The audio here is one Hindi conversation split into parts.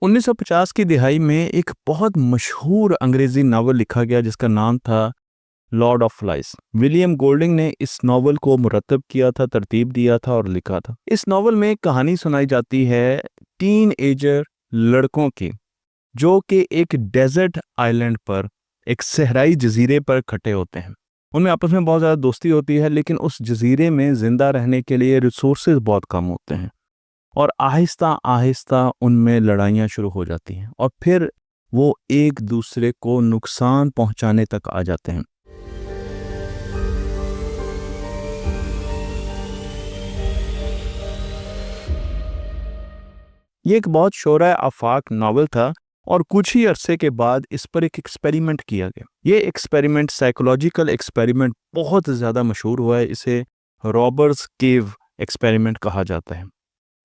1950 की दिहाई में एक बहुत मशहूर अंग्रेजी नावल लिखा गया जिसका नाम था Lord of flies. William Golding ने इस नावल को मुरतब किया था, तरतीब दिया था और लिखा था। इस नावल में कहानी सुनाई जाती है टीन एजर लड़कों की, जो कि एक डेजर्ट आइलैंड पर, एक सहराई जजीरे पर इकट्ठे होते हैं। उनमें आपस में बहुत ज़्यादा दोस्ती होती है, लेकिन उस जजीरे में जिंदा रहने के लिए रिसोर्सेज बहुत कम होते हैं और आहिस्ता आहिस्ता उनमें लड़ाइयाँ शुरू हो जाती हैं और फिर वो एक दूसरे को नुकसान पहुंचाने तक आ जाते हैं। ये एक बहुत शोरा आफाक नावल था और कुछ ही अरसे के बाद इस पर एक एक्सपेरिमेंट किया गया। ये एक्सपेरिमेंट, साइकोलॉजिकल एक्सपेरिमेंट, बहुत ज़्यादा मशहूर हुआ है। इसे रॉबर्ट्स केव एक्सपेरिमेंट कहा जाता है।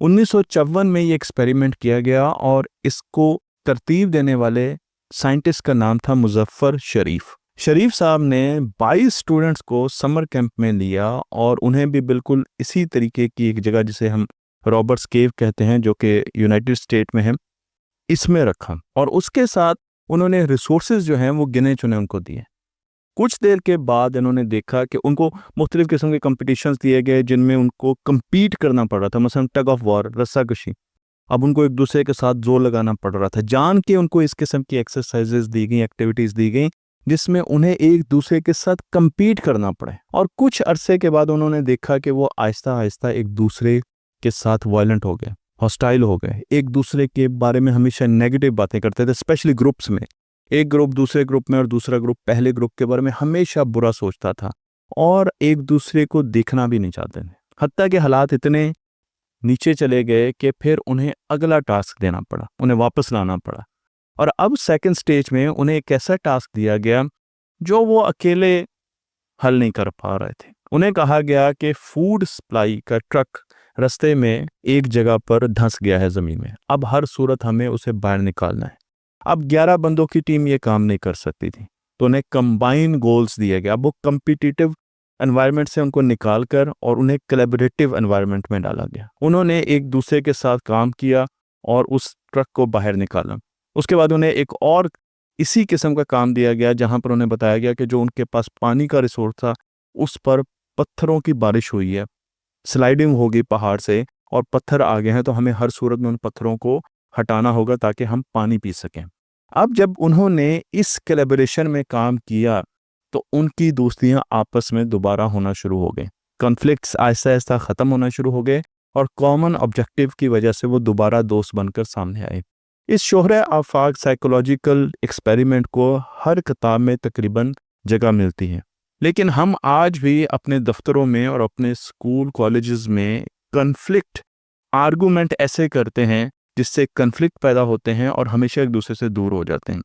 1954 में ये एक्सपेरिमेंट किया गया और इसको तरतीब देने वाले साइंटिस्ट का नाम था मुजफ्फर शरीफ। शरीफ साहब ने 22 स्टूडेंट्स को समर कैंप में लिया और उन्हें भी बिल्कुल इसी तरीके की एक जगह, जिसे हम रॉबर्ट्स केव कहते हैं, जो कि यूनाइटेड स्टेट में है, इसमें रखा और उसके साथ उन्होंने रिसोर्सेज जो हैं वो गिने चुने उनको दिए। कुछ देर के बाद इन्होंने देखा कि उनको मुख्तलिफ किस्म के कंपटीशंस दिए गए जिनमें उनको compete करना पड़ रहा था, मसलन टग ऑफ वॉर, रस्साकशी। अब उनको एक दूसरे के साथ जोर लगाना पड़ रहा था। जान के उनको इस किस्म की एक्सरसाइजेज दी गई, एक्टिविटीज़ दी गई जिसमें उन्हें एक दूसरे के साथ compete करना पड़े। और कुछ अरसे के बाद उन्होंने देखा कि वो आहिस्ता आहिस्ता एक दूसरे के साथ वायलेंट हो गए, हॉस्टाइल हो गए, एक दूसरे के बारे में हमेशा नेगेटिव बातें करते थे, स्पेशली ग्रुप्स में। एक ग्रुप दूसरे ग्रुप में और दूसरा ग्रुप पहले ग्रुप के बारे में हमेशा बुरा सोचता था और एक दूसरे को देखना भी नहीं चाहते थे। हत्ता के हालात इतने नीचे चले गए कि फिर उन्हें अगला टास्क देना पड़ा, उन्हें वापस लाना पड़ा। और अब सेकंड स्टेज में उन्हें एक ऐसा टास्क दिया गया जो वो अकेले हल नहीं कर पा रहे थे। उन्हें कहा गया कि फूड सप्लाई का ट्रक रास्ते में एक जगह पर धंस गया है ज़मीन में, अब हर सूरत हमें उसे बाहर निकालना है। अब 11 बंदों की टीम ये काम नहीं कर सकती थी, तो उन्हें कंबाइन गोल्स दिया गया। अब वो कम्पिटिटिव एनवायरनमेंट से उनको निकाल कर और उन्हें कोलैबोरेटिव एनवायरनमेंट में डाला गया। उन्होंने एक दूसरे के साथ काम किया और उस ट्रक को बाहर निकाला। उसके बाद उन्हें एक और इसी किस्म का काम दिया गया जहां पर उन्हें बताया गया कि जो उनके पास पानी का रिसोर्स था उस पर पत्थरों की बारिश हुई है, स्लाइडिंग होगी पहाड़ से और पत्थर आ गए हैं, तो हमें हर सूरत में उन पत्थरों को हटाना होगा ताकि हम पानी पी सकें। अब जब उन्होंने इस कोलैबोरेशन में काम किया तो उनकी दोस्तियां आपस में दोबारा होना शुरू हो गई, कॉन्फ्लिक्ट्स आहिस्ता आहिस्ता ख़त्म होना शुरू हो गए और कॉमन ऑब्जेक्टिव की वजह से वो दोबारा दोस्त बनकर सामने आए। इस शोहरा आफाक साइकोलॉजिकल एक्सपेरिमेंट को हर किताब में तकरीबन जगह मिलती है, लेकिन हम आज भी अपने दफ्तरों में और अपने स्कूल कॉलेजेस में कन्फ्लिक्ट आर्गूमेंट ऐसे करते हैं जिससे कन्फ्लिक्ट पैदा होते हैं और हमेशा एक दूसरे से दूर हो जाते हैं।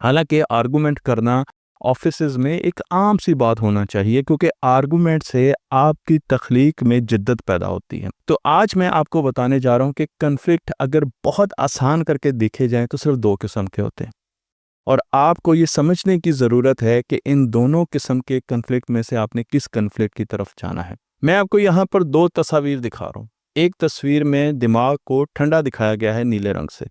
हालांकि आर्गूमेंट करना ऑफिसेज में एक आम सी बात होना चाहिए, क्योंकि आर्गूमेंट से आपकी तख्लीक में जिद्दत पैदा होती है। तो आज मैं आपको बताने जा रहा हूं कि कन्फ्लिक्ट अगर बहुत आसान करके देखे जाएं तो सिर्फ दो किस्म के होते हैं और आपको ये समझने की ज़रूरत है कि इन दोनों किस्म के कन्फ्लिक्ट में से आपने किस कन्फ्लिक्ट की तरफ जाना है। मैं आपको यहाँ पर दो तस्वीर दिखा रहा हूँ। एक तस्वीर में दिमाग को ठंडा दिखाया गया है नीले रंग से,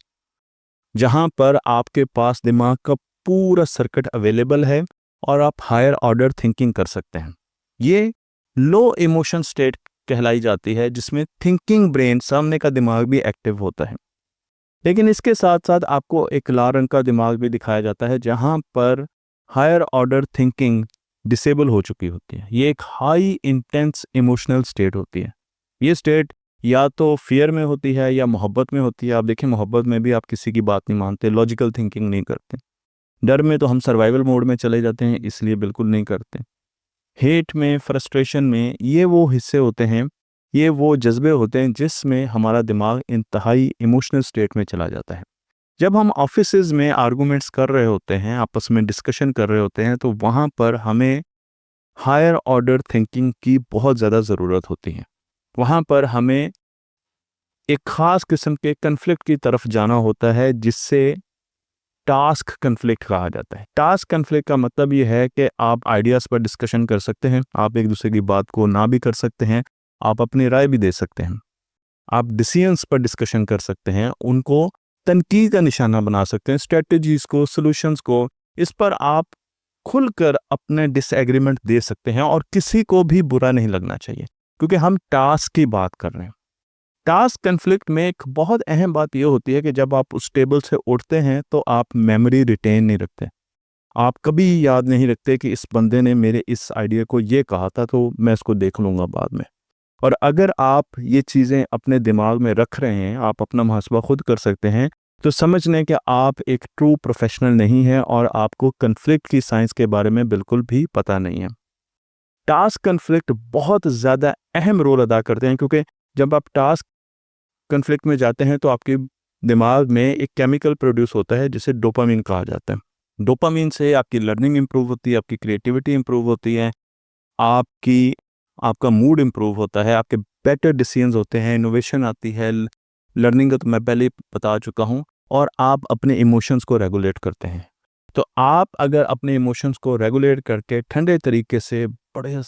जहाँ पर आपके पास दिमाग का पूरा सर्किट अवेलेबल है और आप हायर ऑर्डर थिंकिंग कर सकते हैं। ये लो इमोशन स्टेट कहलाई जाती है, जिसमें थिंकिंग ब्रेन, सामने का दिमाग भी एक्टिव होता है। लेकिन इसके साथ साथ आपको एक लाल रंग का दिमाग भी दिखाया जाता है जहां पर हायर ऑर्डर थिंकिंग डिसेबल हो चुकी होती है। ये एक हाई इंटेंस इमोशनल स्टेट होती है। ये स्टेट या तो फियर में होती है या मोहब्बत में होती है। आप देखें, मोहब्बत में भी आप किसी की बात नहीं मानते, लॉजिकल थिंकिंग नहीं करते। डर में तो हम सर्वाइवल मोड में चले जाते हैं, इसलिए बिल्कुल नहीं करते। हेट में, फ्रस्ट्रेशन में, ये वो हिस्से होते हैं, ये वो जज्बे होते हैं जिसमें हमारा दिमाग इंतहाई इमोशनल स्टेट में चला जाता है। जब हम ऑफिसेज में आर्गूमेंट्स कर रहे होते हैं, आपस में डिस्कशन कर रहे होते हैं, तो वहाँ पर हमें हायर ऑर्डर थिंकिंग की बहुत ज़्यादा ज़रूरत होती है। वहाँ पर हमें एक ख़ास किस्म के कन्फ्लिक्ट की तरफ जाना होता है जिससे टास्क कन्फ्लिक्ट कहा जाता है। टास्क कन्फ्लिक्ट का मतलब ये है कि आप आइडियाज़ पर डिस्कशन कर सकते हैं, आप एक दूसरे की बात को ना भी कर सकते हैं, आप अपनी राय भी दे सकते हैं, आप डिसीजंस पर डिस्कशन कर सकते हैं, उनको तनकीद का निशाना बना सकते हैं, स्ट्रेटजीज को, सॉल्यूशंस को। इस पर आप खुलकर अपने डिसएग्रीमेंट दे सकते हैं और किसी को भी बुरा नहीं लगना चाहिए, क्योंकि हम टास्क की बात कर रहे हैं। टास्क कन्फ्लिक्ट में एक बहुत अहम बात यह होती है कि जब आप उस टेबल से उठते हैं तो आप मेमोरी रिटेन नहीं रखते। आप कभी याद नहीं रखते कि इस बंदे ने मेरे इस आइडिया को ये कहा था, तो मैं इसको देख लूँगा बाद में। और अगर आप ये चीज़ें अपने दिमाग में रख रहे हैं, आप अपना मुहासबा खुद कर सकते हैं, तो समझ लें कि आप एक ट्रू प्रोफेशनल नहीं हैं और आपको कन्फ्लिक्ट की साइंस के बारे में बिल्कुल भी पता नहीं है। टास्क कन्फ्लिक्ट बहुत ज़्यादा अहम रोल अदा करते हैं, क्योंकि जब आप टास्क कन्फ्लिक्ट में जाते हैं तो आपके दिमाग में एक केमिकल प्रोड्यूस होता है जिसे डोपामिन कहा जाता है। डोपामिन से आपकी लर्निंग इंप्रूव होती है, आपकी क्रिएटिविटी इंप्रूव होती है, आपका मूड इंप्रूव होता है, आपके बेटर डिसीजंस होते हैं, इनोवेशन आती है। लर्निंग का तो मैं पहले ही बता चुका हूँ। और आप अपने इमोशंस को रेगुलेट करते हैं। तो आप अगर अपने इमोशंस को रेगुलेट करके ठंडे तरीके से बड़े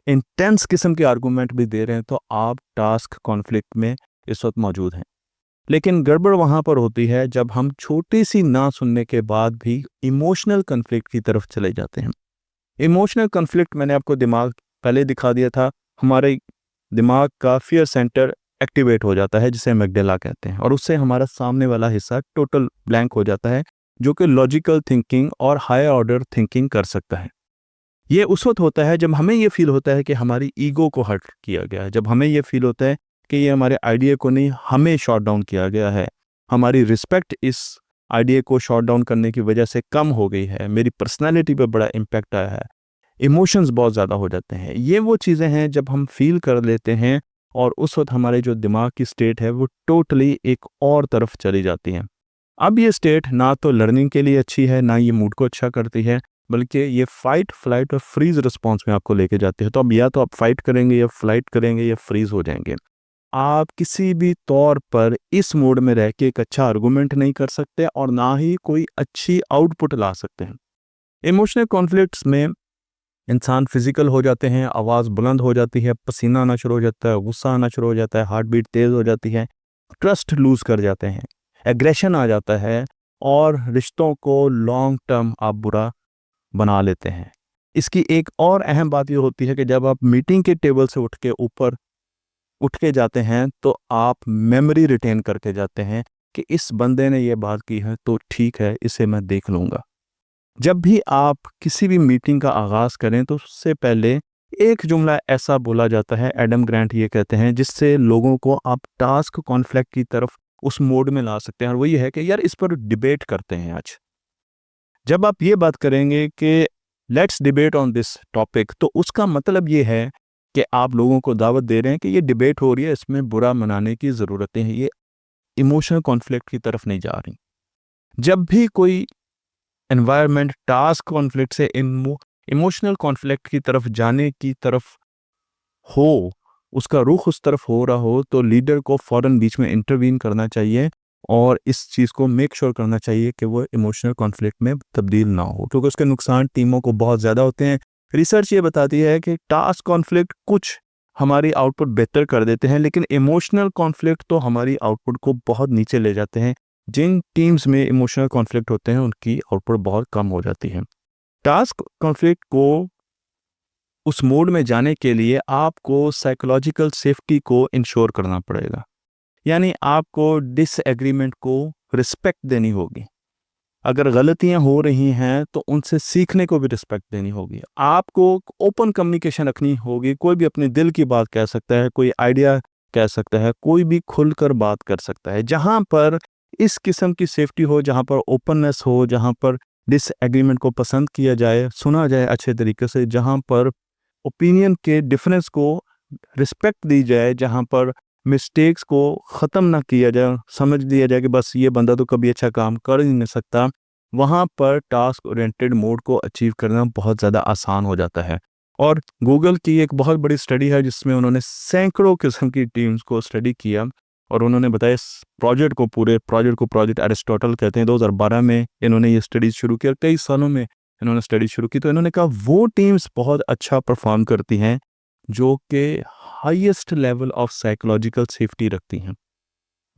इंटेंस किस्म के आर्गूमेंट भी दे रहे हैं, तो आप टास्क कॉन्फ्लिक्ट में इस वक्त मौजूद हैं। लेकिन गड़बड़ वहाँ पर होती है जब हम छोटी सी ना सुनने के बाद भी इमोशनल कन्फ्लिक्ट की तरफ चले जाते हैं। इमोशनल कन्फ्लिक्ट मैंने आपको दिमाग पहले दिखा दिया था। हमारे दिमाग का फियर सेंटर एक्टिवेट हो जाता है, जिसे अमिगडाला कहते हैं, और उससे हमारा सामने वाला हिस्सा टोटल ब्लैंक हो जाता है, जो कि लॉजिकल थिंकिंग और हायर ऑर्डर थिंकिंग कर सकता है। ये उस वक्त होता है जब हमें ये फील होता है कि हमारी ईगो को हर्ट किया गया है, जब हमें ये फील होता है कि ये हमारे आइडिया को नहीं, हमें शॉट डाउन किया गया है, हमारी रिस्पेक्ट इस आइडिया को शॉट डाउन करने की वजह से कम हो गई है, मेरी पर्सनैलिटी पर बड़ा इम्पैक्ट आया है, इमोशंस बहुत ज़्यादा हो जाते हैं। ये वो चीज़ें हैं जब हम फील कर लेते हैं और उस वक्त हमारे जो दिमाग की स्टेट है वो टोटली एक और तरफ चली जाती है। अब ये स्टेट ना तो लर्निंग के लिए अच्छी है, ना ये मूड को अच्छा करती है, बल्कि ये फाइट, फ्लाइट और फ्रीज रिस्पॉन्स में आपको लेके जाती है। तो अब या तो आप फाइट करेंगे, या फ्लाइट करेंगे, या फ्रीज हो जाएंगे। आप किसी भी तौर पर इस मोड में रह के एक अच्छा आर्गूमेंट नहीं कर सकते और ना ही कोई अच्छी आउटपुट ला सकते हैं। इमोशनल कॉन्फ्लिक्ट्स में इंसान फिजिकल हो जाते हैं, आवाज़ बुलंद हो जाती है, पसीना आना शुरू हो जाता है, गुस्सा आना शुरू हो जाता है, हार्ट बीट तेज़ हो जाती है, ट्रस्ट लूज़ कर जाते हैं, एग्रेशन आ जाता है और रिश्तों को लॉन्ग टर्म आप बुरा बना लेते हैं। इसकी एक और अहम बात ये होती है कि जब आप मीटिंग के टेबल से उठ के ऊपर उठ के जाते हैं तो आप मेमोरी रिटेन करके जाते हैं कि इस बंदे ने ये बात की है तो ठीक है, इसे मैं देख लूँगा। जब भी आप किसी भी मीटिंग का आगाज़ करें तो उससे पहले एक जुमला ऐसा बोला जाता है, एडम ग्रांट ये कहते हैं, जिससे लोगों को आप टास्क कॉन्फ्लिक्ट की तरफ उस मोड में ला सकते हैं, और वो ये है कि यार इस पर डिबेट करते हैं आज। जब आप ये बात करेंगे कि let's debate on this topic, तो उसका मतलब ये है कि आप लोगों को दावत दे रहे हैं कि ये डिबेट हो रही है, इसमें बुरा मनाने की ज़रूरतें हैं, ये इमोशनल कॉन्फ्लिक्ट की तरफ नहीं जा रही। जब भी कोई एनवायरनमेंट टास्क कॉन्फ्लिक्ट से इमोशनल कॉन्फ्लिक्ट की तरफ जाने की तरफ हो, उसका रुख उस तरफ हो रहा हो, तो लीडर को फौरन बीच में इंटरवीन करना चाहिए और इस चीज़ को मेक श्योर करना चाहिए कि वो इमोशनल कॉन्फ्लिक्ट में तब्दील ना हो, क्योंकि उसके नुकसान टीमों को बहुत ज़्यादा होते हैं। रिसर्च ये बताती है कि टास्क कॉन्फ्लिक्ट कुछ हमारी आउटपुट बेहतर कर देते हैं, लेकिन इमोशनल कॉन्फ्लिक्ट तो हमारी आउटपुट को बहुत नीचे ले जाते हैं। जिन टीम्स में इमोशनल कॉन्फ्लिक्ट होते हैं उनकी आउटपुट बहुत कम हो जाती है। टास्क कॉन्फ्लिक्ट को उस मोड में जाने के लिए आपको साइकोलॉजिकल सेफ्टी को इंश्योर करना पड़ेगा, यानी आपको डिसएग्रीमेंट को रिस्पेक्ट देनी होगी। अगर गलतियां हो रही हैं तो उनसे सीखने को भी रिस्पेक्ट देनी होगी। आपको ओपन कम्युनिकेशन रखनी होगी। कोई भी अपने दिल की बात कह सकता है, कोई आइडिया कह सकता है, कोई भी खुलकर बात कर सकता है। जहां पर इस किस्म की सेफ्टी हो, जहां पर ओपननेस हो, जहां पर डिसएग्रीमेंट को पसंद किया जाए, सुना जाए अच्छे तरीके से, जहां पर ओपिनियन के डिफरेंस को रिस्पेक्ट दी जाए, जहां पर मिस्टेक्स को ख़त्म ना किया जाए, समझ लिया जाए कि बस ये बंदा तो कभी अच्छा काम कर ही नहीं सकता, वहाँ पर टास्क ओरिएंटेड मोड को अचीव करना बहुत ज़्यादा आसान हो जाता है। और गूगल की एक बहुत बड़ी स्टडी है जिसमें उन्होंने सैकड़ों किस्म की टीम्स को स्टडी किया और उन्होंने बताया इस पूरे प्रोजेक्ट को प्रोजेक्ट एरिस्टोटल कहते हैं। 2012 में इन्होंने ये स्टडी शुरू की और कई सालों में इन्होंने स्टडी शुरू की। तो इन्होंने कहा वो टीम्स बहुत अच्छा परफॉर्म करती हैं जो कि highest level of psychological safety रखती हैं।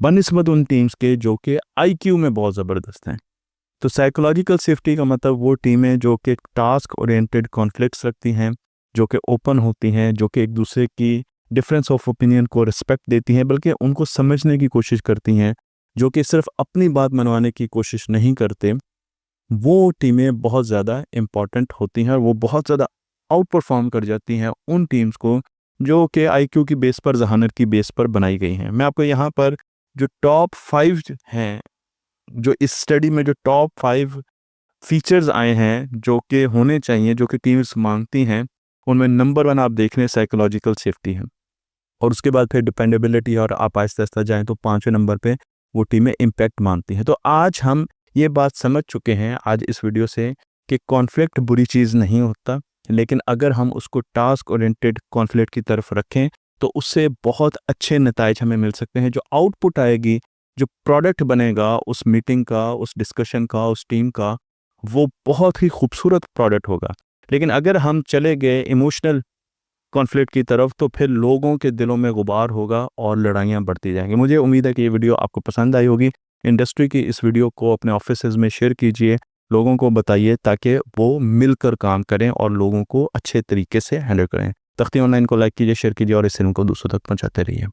बनिस्बत उन टीम्स के जो कि आईक्यू में बहुत ज़बरदस्त हैं। तो साइकोलॉजिकल सेफ्टी का मतलब वो टीमें जो कि टास्क ओरिएंटेड कॉन्फ्लिक्ट्स रखती हैं, जो कि ओपन होती हैं, जो कि एक दूसरे की डिफरेंस ऑफ ओपिनियन को रिस्पेक्ट देती हैं, बल्कि उनको समझने की कोशिश करती हैं, जो कि सिर्फ अपनी बात मनवाने की कोशिश नहीं करते। वो टीमें बहुत ज़्यादा इम्पॉर्टेंट होती हैं और वो बहुत ज़्यादा आउट परफॉर्म कर जाती हैं उन टीम्स को जो कि आईक्यू की बेस पर, जहानत की बेस पर बनाई गई हैं। मैं आपको यहाँ पर जो टॉप 5 हैं, जो इस स्टडी में जो टॉप 5 फीचर्स आए हैं जो कि होने चाहिए, जो कि टीम्स मांगती हैं, उनमें नंबर 1 आप देख लें साइकोलॉजिकल सेफ्टी है। और उसके बाद फिर डिपेंडेबिलिटी, और आप आहिस्ता आहिस्ता जाएँ तो 5वें नंबर पे वो टीमें इम्पैक्ट मानती हैं। तो आज हम ये बात समझ चुके हैं आज इस वीडियो से कि कॉन्फ्लिक्ट बुरी चीज़ नहीं होता, लेकिन अगर हम उसको टास्क ओरिएंटेड कॉन्फ्लिक्ट की तरफ रखें तो उससे बहुत अच्छे नताइज हमें मिल सकते हैं। जो आउटपुट आएगी, जो प्रोडक्ट बनेगा उस मीटिंग का, उस डिस्कशन का, उस टीम का, वो बहुत ही खूबसूरत प्रोडक्ट होगा। लेकिन अगर हम चले गए इमोशनल कॉन्फ्लिक्ट की तरफ तो फिर लोगों के दिलों में गुबार होगा और लड़ाइयाँ बढ़ती जाएंगी। मुझे उम्मीद है कि ये वीडियो आपको पसंद आई होगी। इंडस्ट्री की इस वीडियो को अपने ऑफिसेज में शेयर कीजिए, लोगों को बताइए ताकि वो मिलकर काम करें और लोगों को अच्छे तरीके से हैंडल करें। तख्ती ऑनलाइन को लाइक कीजिए, शेयर कीजिए और इस फिल्म को दूसरों तक पहुँचाते रहिए।